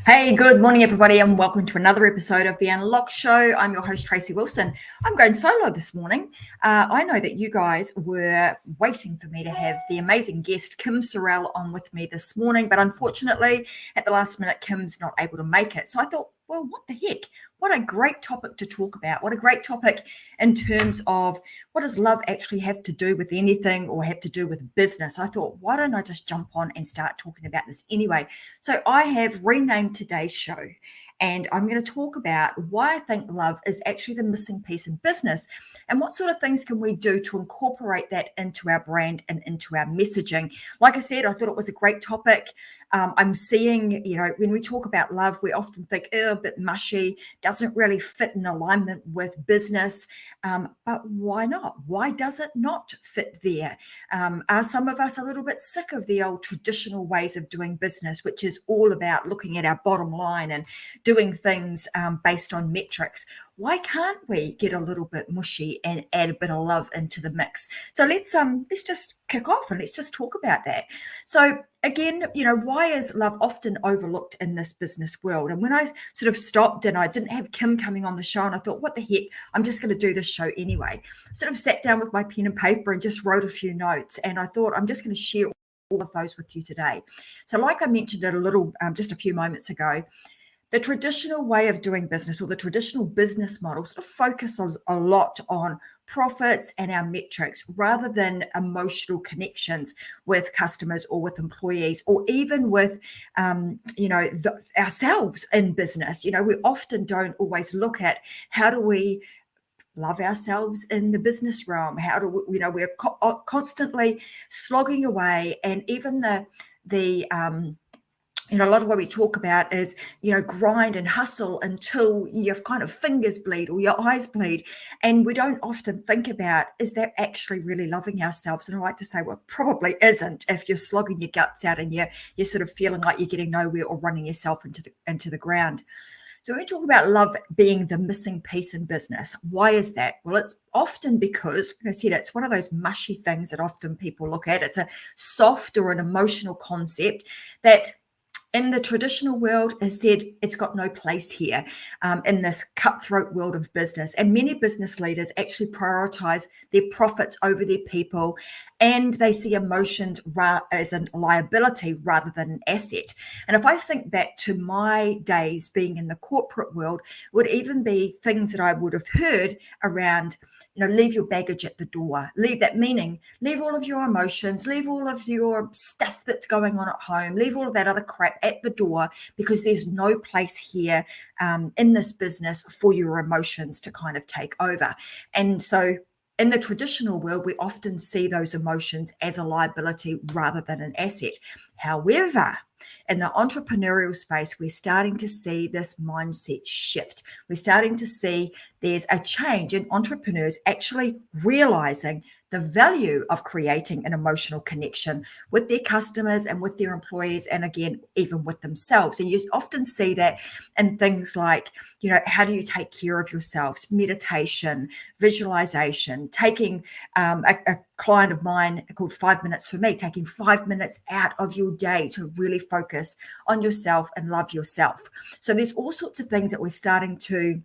Hey, good morning, everybody, and welcome to another episode of The Unlock Show. I'm your host, Tracy Wilson. I'm going solo this morning. I know that you guys were waiting for me to have the amazing guest, Kim Sorrelle, on with me this morning, but unfortunately, at the last minute, Kim's not able to make it. So I thought, well, what the heck? What a great topic to talk about. What a great topic in terms of what does love actually have to do with anything or have to do with business? I thought, why don't I just jump on and start talking about this anyway? So I have renamed today's show, and I'm going to talk about why I think love is actually the missing piece in business and what sort of things can we do to incorporate that into our brand and into our messaging. Like I said, I thought it was a great topic. I'm seeing, when we talk about love, we often think, a bit mushy, doesn't really fit in alignment with business. But why not? Why does it not fit there? Are some of us a little bit sick of the old traditional ways of doing business, which is all about looking at our bottom line and doing things based on metrics? Why can't we get a little bit mushy and add a bit of love into the mix? So let's just kick off and let's just talk about that. So again, why is love often overlooked in this business world? And when I sort of stopped and I didn't have Kim coming on the show, and I thought, what the heck, I'm just going to do this show anyway. Sort of sat down with my pen and paper and just wrote a few notes. And I thought, I'm just going to share all of those with you today. So like I mentioned it a little, just a few moments ago, the traditional way of doing business or the traditional business model sort of focuses a lot on profits and our metrics rather than emotional connections with customers or with employees or even with, ourselves in business. We often don't always look at how do we love ourselves in the business realm. How do we, we're constantly slogging away, and even the a lot of what we talk about is, grind and hustle until your kind of fingers bleed or your eyes bleed. And we don't often think about, is that actually really loving ourselves? And I like to say, well, it probably isn't if you're slogging your guts out and you're sort of feeling like you're getting nowhere or running yourself into the ground. So when we talk about love being the missing piece in business, why is that? Well, it's often because, like I said, it's one of those mushy things that often people look at. It's a soft or an emotional concept that in the traditional world has said it's got no place here in this cutthroat world of business. And many business leaders actually prioritize their profits over their people, and they see emotions as a liability rather than an asset. And if I think back to my days being in the corporate world, would even be things that I would have heard around, leave your baggage at the door. Leave all of your emotions, leave all of your stuff that's going on at home, leave all of that other crap at the door, because there's no place here in this business for your emotions to kind of take over. And so in the traditional world, we often see those emotions as a liability rather than an asset. However, in the entrepreneurial space, we're starting to see this mindset shift. We're starting to see there's a change in entrepreneurs actually realizing the value of creating an emotional connection with their customers and with their employees, and again, even with themselves. And you often see that in things like, how do you take care of yourselves? Meditation, visualization, taking a client of mine called 5 Minutes for Me, taking 5 minutes out of your day to really focus on yourself and love yourself. So there's all sorts of things that we're starting to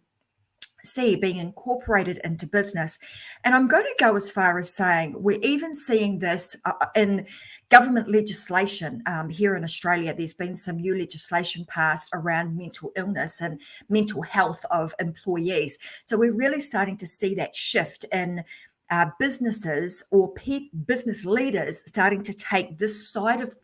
see being incorporated into business. And I'm going to go as far as saying we're even seeing this in government legislation here in Australia. There's been some new legislation passed around mental illness and mental health of employees. So we're really starting to see that shift in businesses or business leaders starting to take this side of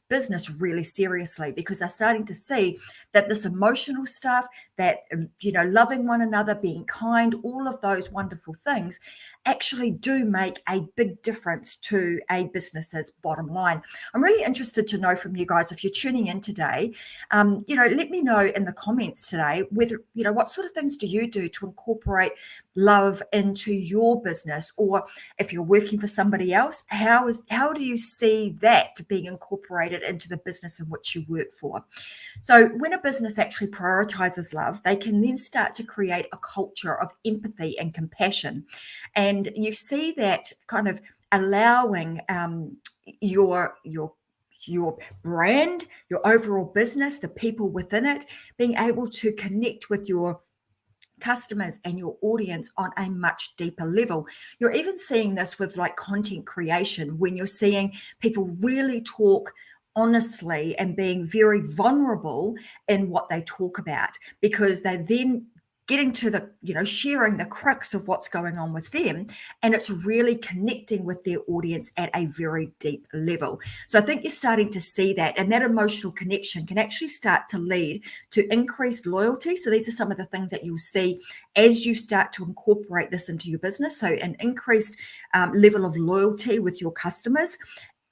business really seriously, because they're starting to see that this emotional stuff, that loving one another, being kind, all of those wonderful things actually do make a big difference to a business's bottom line. I'm really interested to know from you guys, if you're tuning in today, let me know in the comments today whether, what sort of things do you do to incorporate love into your business, or if you're working for somebody else, how do you see that being incorporated into the business in which you work for? So when a business actually prioritizes love, they can then start to create a culture of empathy and compassion. And you see that kind of allowing your your brand, your overall business, the people within it, being able to connect with your customers and your audience on a much deeper level. You're even seeing this with like content creation, when you're seeing people really talk honestly and being very vulnerable in what they talk about, because they're then getting to the, sharing the crux of what's going on with them, and it's really connecting with their audience at a very deep level. So I think you're starting to see that, and that emotional connection can actually start to lead to increased loyalty. So these are some of the things that you'll see as you start to incorporate this into your business. So an increased level of loyalty with your customers,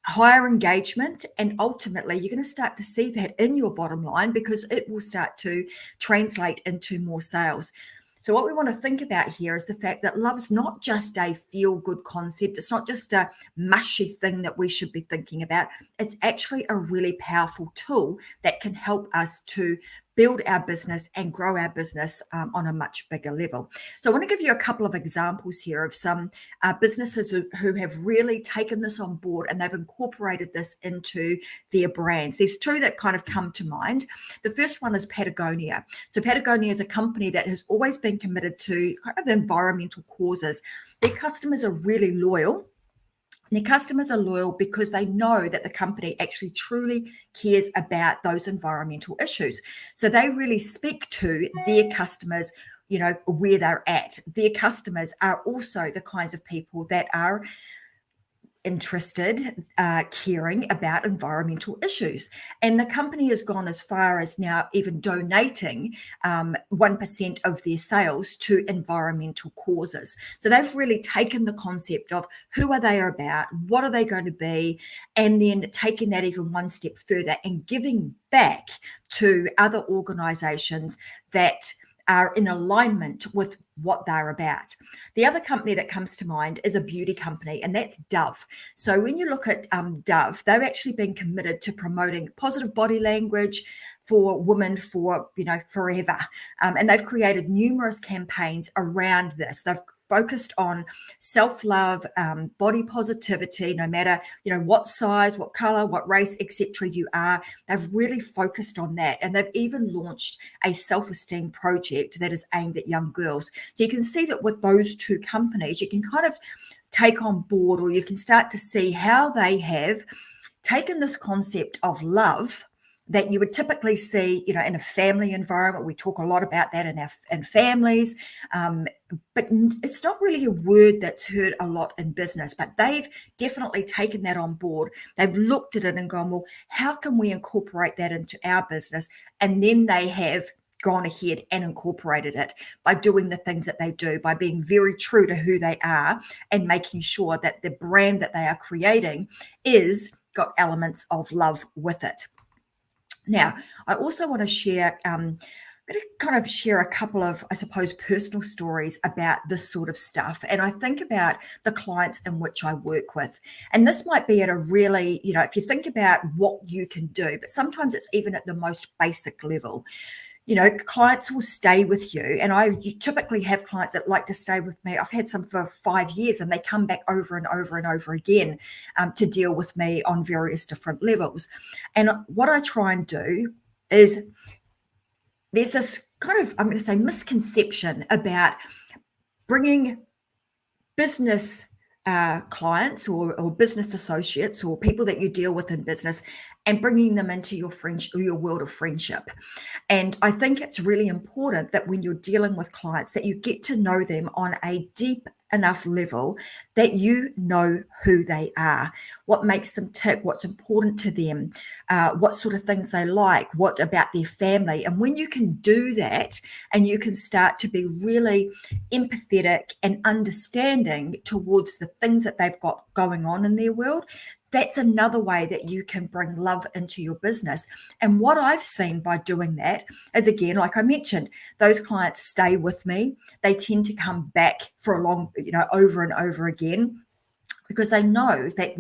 higher engagement, and ultimately you're going to start to see that in your bottom line, because it will start to translate into more sales. So what we want to think about here is the fact that love's not just a feel-good concept. It's not just a mushy thing that we should be thinking about. It's actually a really powerful tool that can help us to build our business and grow our business on a much bigger level. So I want to give you a couple of examples here of some businesses who have really taken this on board and they've incorporated this into their brands. There's two that kind of come to mind. The first one is Patagonia. So Patagonia is a company that has always been committed to kind of environmental causes. Their customers are really loyal. Their customers are loyal because they know that the company actually truly cares about those environmental issues. So they really speak to their customers, where they're at. Their customers are also the kinds of people that are interested, caring about environmental issues. And the company has gone as far as now even donating 1% of their sales to environmental causes. So they've really taken the concept of who are they about, what are they going to be, and then taking that even one step further and giving back to other organizations that are in alignment with what they're about. The other company that comes to mind is a beauty company, and that's Dove. So when you look at Dove, they've actually been committed to promoting positive body language for women for, forever. And they've created numerous campaigns around this. They've focused on self-love, body positivity, no matter, what size, what color, what race, etc. you are. They've really focused on that. And they've even launched a self-esteem project that is aimed at young girls. So you can see that with those two companies, you can kind of take on board, or you can start to see how they have taken this concept of love that you would typically see, in a family environment. We talk a lot about that in families, but it's not really a word that's heard a lot in business. But they've definitely taken that on board. They've looked at it and gone, well, how can we incorporate that into our business? And then they have gone ahead and incorporated it by doing the things that they do, by being very true to who they are and making sure that the brand that they are creating is got elements of love with it. Now, I also want to share, I'm going to kind of share a couple of, I suppose, personal stories about this sort of stuff. And I think about the clients in which I work with. And this might be at a really, if you think about what you can do, but sometimes it's even at the most basic level. Clients will stay with you. And you typically have clients that like to stay with me. I've had some for 5 years, and they come back over and over and over again to deal with me on various different levels. And what I try and do is, there's this kind of, I'm going to say, misconception about bringing business clients or business associates or people that you deal with in business and bringing them into your world of friendship. And I think it's really important that when you're dealing with clients, that you get to know them on a deep enough level that you know who they are, what makes them tick, what's important to them, what sort of things they like, what about their family. And when you can do that and you can start to be really empathetic and understanding towards the things that they've got going on in their world, that's another way that you can bring love into your business. And what I've seen by doing that is, again, like I mentioned, those clients stay with me. They tend to come back for a long, over and over again, because they know that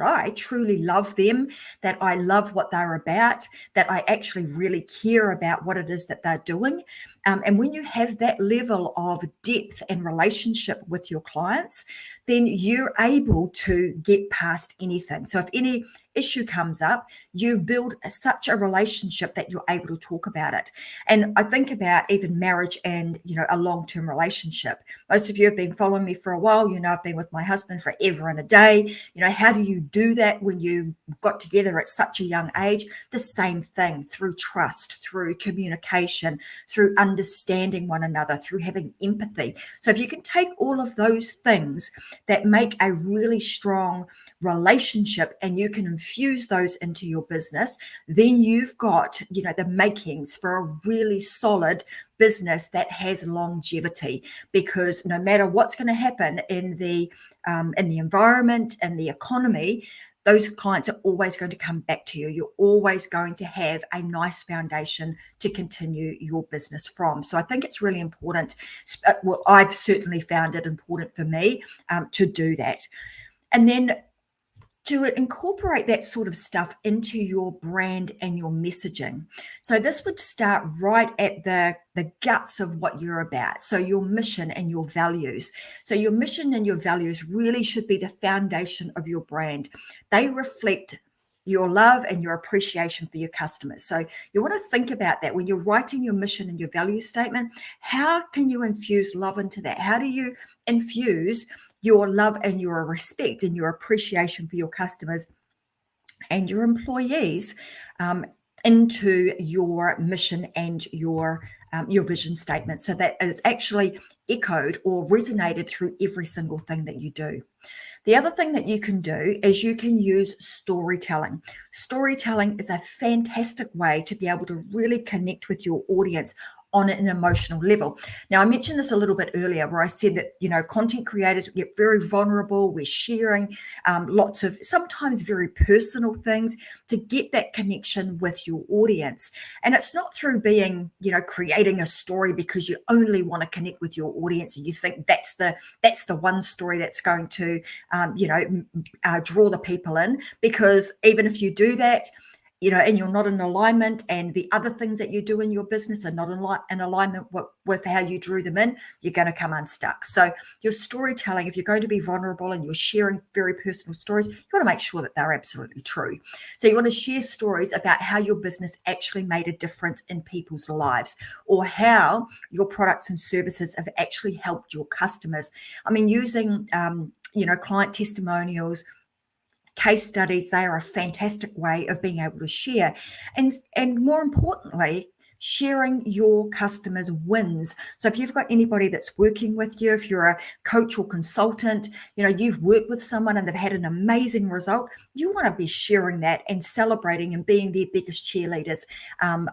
I truly love them, that I love what they're about, that I actually really care about what it is that they're doing. And when you have that level of depth and relationship with your clients, then you're able to get past anything. So if any issue comes up, you build such a relationship that you're able to talk about it. And I think about even marriage and, a long-term relationship. Most of you have been following me for a while. I've been with my husband forever and a day. How do you do that when you got together at such a young age? The same thing, through trust, through communication, through understanding one another, through having empathy. So if you can take all of those things that make a really strong relationship and you can infuse those into your business, then you've got, the makings for a really solid business that has longevity. Because no matter what's going to happen in the environment and the economy, those clients are always going to come back to you. You're always going to have a nice foundation to continue your business from. So I think it's really important. Well, I've certainly found it important for me to do that. And then to incorporate that sort of stuff into your brand and your messaging. So this would start right at the guts of what you're about. So your mission and your values. So your mission and your values really should be the foundation of your brand. They reflect your love and your appreciation for your customers. So you want to think about that when you're writing your mission and your value statement. How can you infuse love into that? How do you infuse your love and your respect and your appreciation for your customers and your employees into your mission and your vision statement, so that is actually echoed or resonated through every single thing that you do? The other thing that you can do is you can use storytelling. Storytelling is a fantastic way to be able to really connect with your audience on an emotional level. Now, I mentioned this a little bit earlier where I said that, content creators get very vulnerable. We're sharing lots of sometimes very personal things to get that connection with your audience. And it's not through being, creating a story because you only want to connect with your audience and you think that's the one story that's going to, draw the people in. Because even if you do that, and you're not in alignment, and the other things that you do in your business are not in alignment with how you drew them in, you're going to come unstuck. So your storytelling, if you're going to be vulnerable and you're sharing very personal stories, you want to make sure that they're absolutely true. So you want to share stories about how your business actually made a difference in people's lives, or how your products and services have actually helped your customers. I mean, using, client testimonials, case studies, they are a fantastic way of being able to share. And more importantly, sharing your customers' wins. So if you've got anybody that's working with you, if you're a coach or consultant, you've worked with someone and they've had an amazing result, you want to be sharing that and celebrating and being their biggest cheerleaders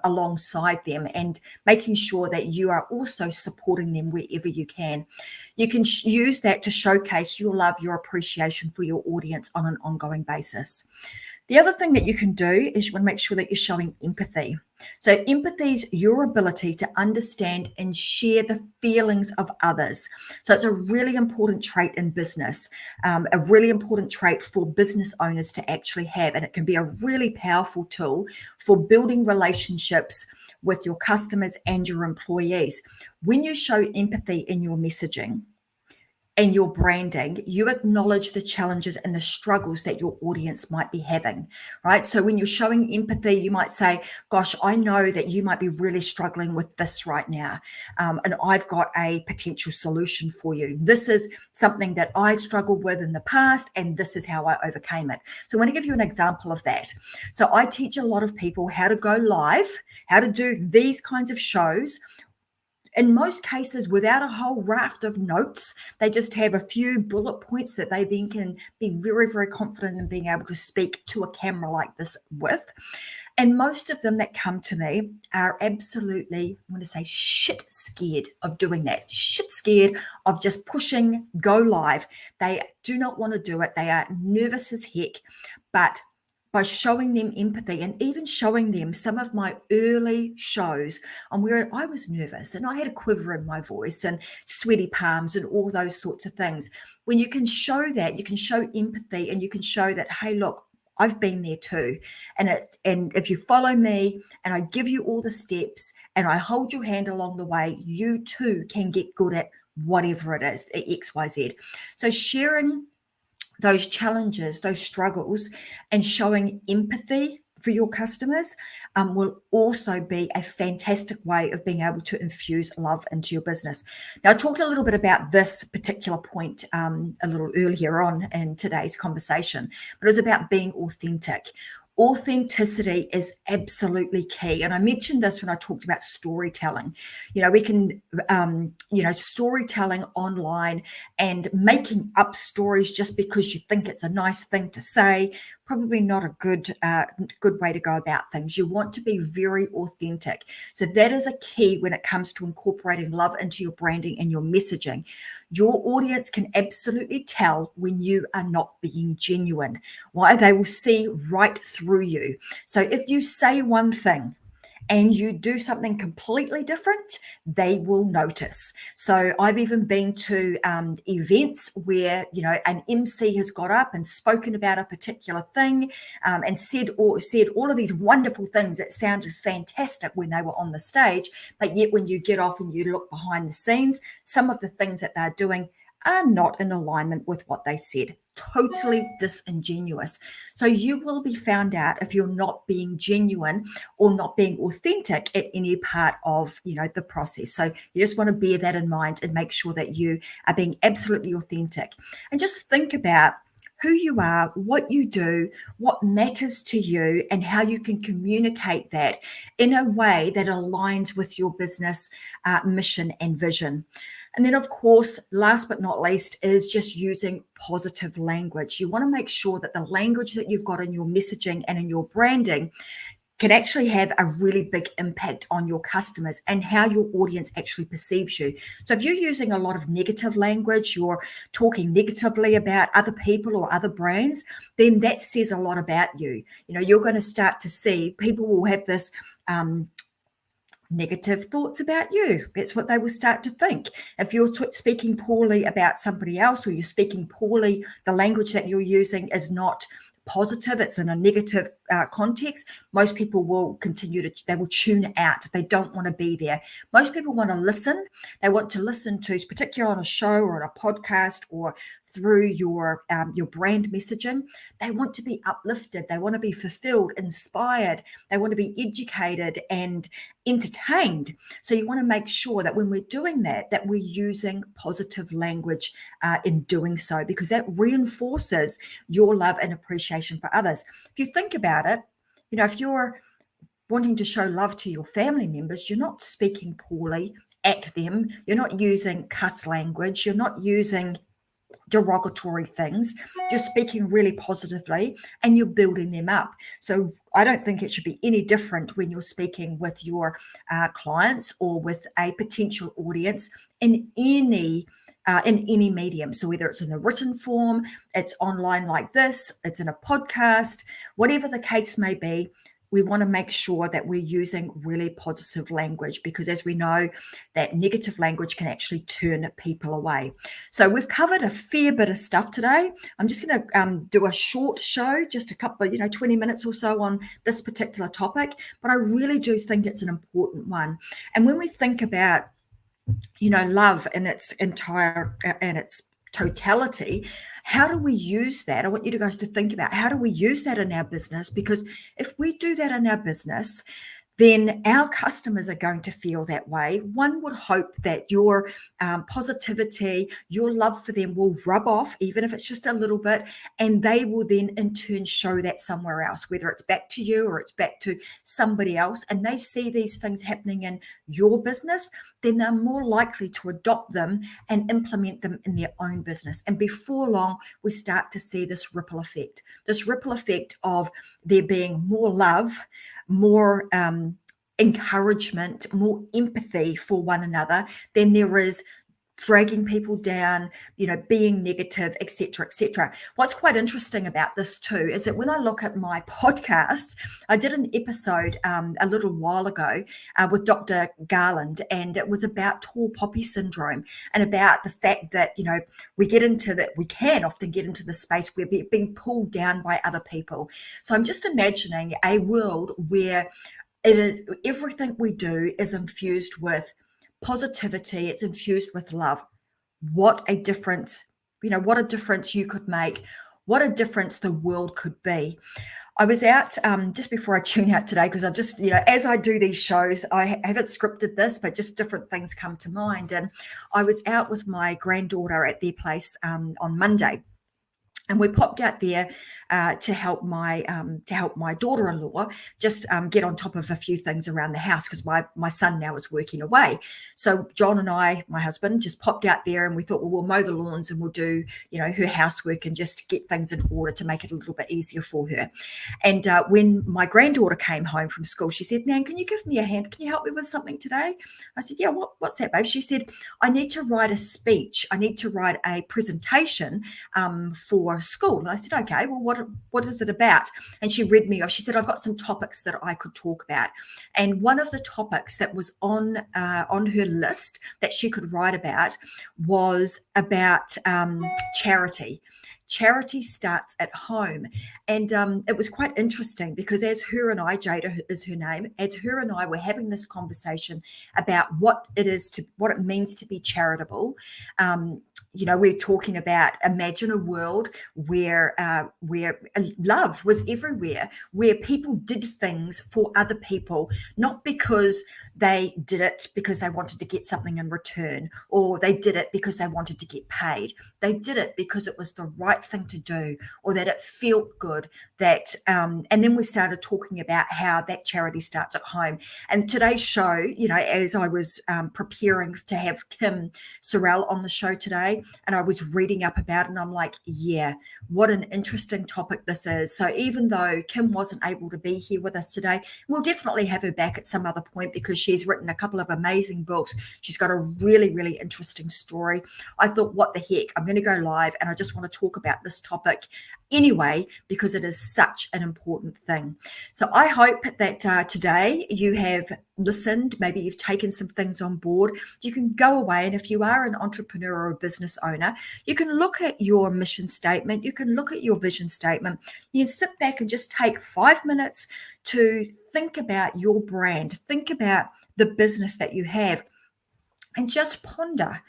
alongside them, and making sure that you are also supporting them wherever you can. You can use that to showcase your love, your appreciation for your audience on an ongoing basis. The other thing that you can do is you want to make sure that you're showing empathy. So empathy is your ability to understand and share the feelings of others. So it's a really important trait in business, a really important trait for business owners to actually have. And it can be a really powerful tool for building relationships with your customers and your employees. When you show empathy in your messaging and your branding, you acknowledge the challenges and the struggles that your audience might be having, right? So when you're showing empathy, you might say, gosh, I know that you might be really struggling with this right now. And I've got a potential solution for you. This is something that I struggled with in the past, and this is how I overcame it. So I want to give you an example of that. So I teach a lot of people how to go live, how to do these kinds of shows, in most cases without a whole raft of notes. They just have a few bullet points that they then can be very, very confident in being able to speak to a camera like this with. And most of them that come to me are absolutely, I'm going to say, shit scared of doing that, shit scared of just pushing go live. They do not want to do it. They are nervous as heck. But by showing them empathy and even showing them some of my early shows on where I was nervous and I had a quiver in my voice and sweaty palms and all those sorts of things. When you can show that, you can show empathy and you can show that, hey, look, I've been there too. And if you follow me and I give you all the steps and I hold your hand along the way, you too can get good at whatever it is, XYZ. So sharing those challenges, those struggles, and showing empathy for your customers will also be a fantastic way of being able to infuse love into your business. Now, I talked a little bit about this particular point a little earlier on in today's conversation, but it was about being authentic. Authenticity is absolutely key. And I mentioned this when I talked about storytelling. We can, storytelling online and making up stories just because you think it's a nice thing to say, probably not a good way to go about things. You want to be very authentic. So that is a key when it comes to incorporating love into your branding and your messaging. Your audience can absolutely tell when you are not being genuine. Why? They will see right through you. So if you say one thing and you do something completely different, they will notice. So I've even been to events where, an MC has got up and spoken about a particular thing and said all of these wonderful things that sounded fantastic when they were on the stage. But yet when you get off and you look behind the scenes, some of the things that they're doing are not in alignment with what they said. Totally disingenuous. So you will be found out if you're not being genuine or not being authentic at any part of the process. So you just want to bear that in mind and make sure that you are being absolutely authentic. And just think about who you are, what you do, what matters to you, and how you can communicate that in a way that aligns with your business mission and vision. And then, of course, last but not least, is just using positive language. You want to make sure that the language that you've got in your messaging and in your branding can actually have a really big impact on your customers and how your audience actually perceives you. So if you're using a lot of negative language, you're talking negatively about other people or other brands, then that says a lot about you. You're going to start to see people will have this negative thoughts about you. That's what they will start to think. If you're speaking poorly about somebody else, or you're speaking poorly, the language that you're using is not positive, it's in a negative context, most people will they will tune out. They don't want to be there. Most people want to listen. They want to listen to, particularly on a show or on a podcast or through your brand messaging. They want to be uplifted. They want to be fulfilled, inspired. They want to be educated and entertained. So you want to make sure that when we're doing that we're using positive language in doing so, because that reinforces your love and appreciation for others. If you think about it, if you're wanting to show love to your family members, you're not speaking poorly at them. You're not using cuss language. You're not using derogatory things. You're speaking really positively and you're building them up. So I don't think it should be any different when you're speaking with your clients or with a potential audience in any medium. So whether it's in a written form, it's online like this, it's in a podcast, whatever the case may be, we want to make sure that we're using really positive language, because as we know, that negative language can actually turn people away. So we've covered a fair bit of stuff today. I'm just going to do a short show, just a couple of, 20 minutes or so on this particular topic, but I really do think it's an important one. And when we think about love in its totality, how do we use that? I want you guys to think about, how do we use that in our business? Because if we do that in our business, then our customers are going to feel that way. One would hope that your positivity, your love for them will rub off, even if it's just a little bit, and they will then in turn show that somewhere else, whether it's back to you or it's back to somebody else, and they see these things happening in your business, then they're more likely to adopt them and implement them in their own business. And before long, we start to see this ripple effect of there being more love, more encouragement, more empathy for one another than there is dragging people down, being negative, etc., etc. What's quite interesting about this too is that when I look at my podcast, I did an episode a little while ago with Dr. Garland, and it was about tall poppy syndrome and about the fact that, we can often get into the space where we're being pulled down by other people. So I'm just imagining a world where it is everything we do is infused with positivity, it's infused with love. What a difference, what a difference you could make, what a difference the world could be. I was out just before I tune out today, because I've just, as I do these shows, I haven't scripted this, but just different things come to mind. And I was out with my granddaughter at their place on Monday. And we popped out there to help my daughter-in-law just get on top of a few things around the house, because my son now is working away. So John and I, my husband, just popped out there, and we thought, well, we'll mow the lawns and we'll do, her housework and just get things in order to make it a little bit easier for her. And when my granddaughter came home from school, she said, Nan, can you give me a hand? Can you help me with something today? I said, yeah, what's that, babe? She said, I need to write a speech. I need to write a presentation for school. And I said, okay, well, what is it about? And she read me off. She said, I've got some topics that I could talk about. And one of the topics that was on her list that she could write about was about charity. Charity starts at home. And it was quite interesting, because as her and I, Jada is her name, as her and I were having this conversation about what it means to be charitable, we're talking about, imagine a world where love was everywhere, where people did things for other people, not because they did it because they wanted to get something in return, or they did it because they wanted to get paid. They did it because it was the right thing to do, or that it felt good. And then we started talking about how that charity starts at home. And today's show, as I was preparing to have Kim Sorrelle on the show today, and I was reading up about it, and I'm like, yeah, what an interesting topic this is. So even though Kim wasn't able to be here with us today, we'll definitely have her back at some other point, because she's written a couple of amazing books. She's got a really, really interesting story. I thought, what the heck, I'm going to go live, and I just want to talk about this topic anyway, because it is such an important thing. So I hope that today you have listened, maybe you've taken some things on board. You can go away, and if you are an entrepreneur or a business owner, you can look at your mission statement, you can look at your vision statement, you can sit back and just take 5 minutes to think about your brand, think about the business that you have, and just ponder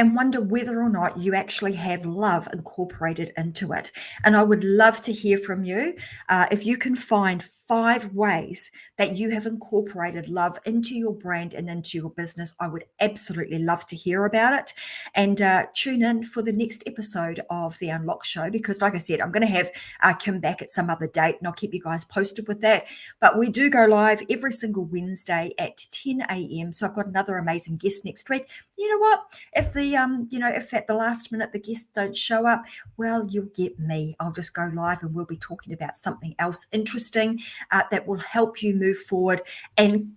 and wonder whether or not you actually have love incorporated into it. And I would love to hear from you. If you can find 5 ways that you have incorporated love into your brand and into your business, I would absolutely love to hear about it. And tune in for the next episode of The Unlock Show, because like I said, I'm going to have Kim back at some other date, and I'll keep you guys posted with that. But we do go live every single Wednesday at 10 a.m. So I've got another amazing guest next week. You know what? If if at the last minute the guests don't show up, well, you'll get me. I'll just go live, and we'll be talking about something else interesting that will help you move forward and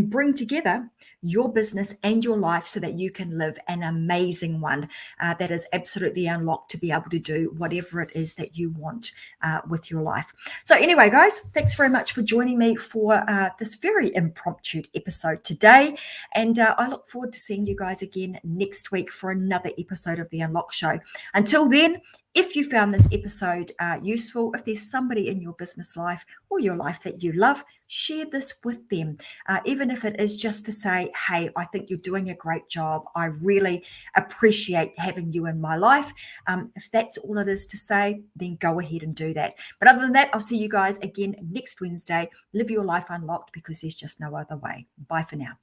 bring together your business and your life so that you can live an amazing one that is absolutely unlocked to be able to do whatever it is that you want with your life. So anyway, guys, thanks very much for joining me for this very impromptu episode today. And I look forward to seeing you guys again next week for another episode of The Unlock Show. Until then, if you found this episode useful, if there's somebody in your business life or your life that you love, share this with them. Even if it is just to say, hey, I think you're doing a great job. I really appreciate having you in my life. If that's all it is to say, then go ahead and do that. But other than that, I'll see you guys again next Wednesday. Live your life unlocked, because there's just no other way. Bye for now.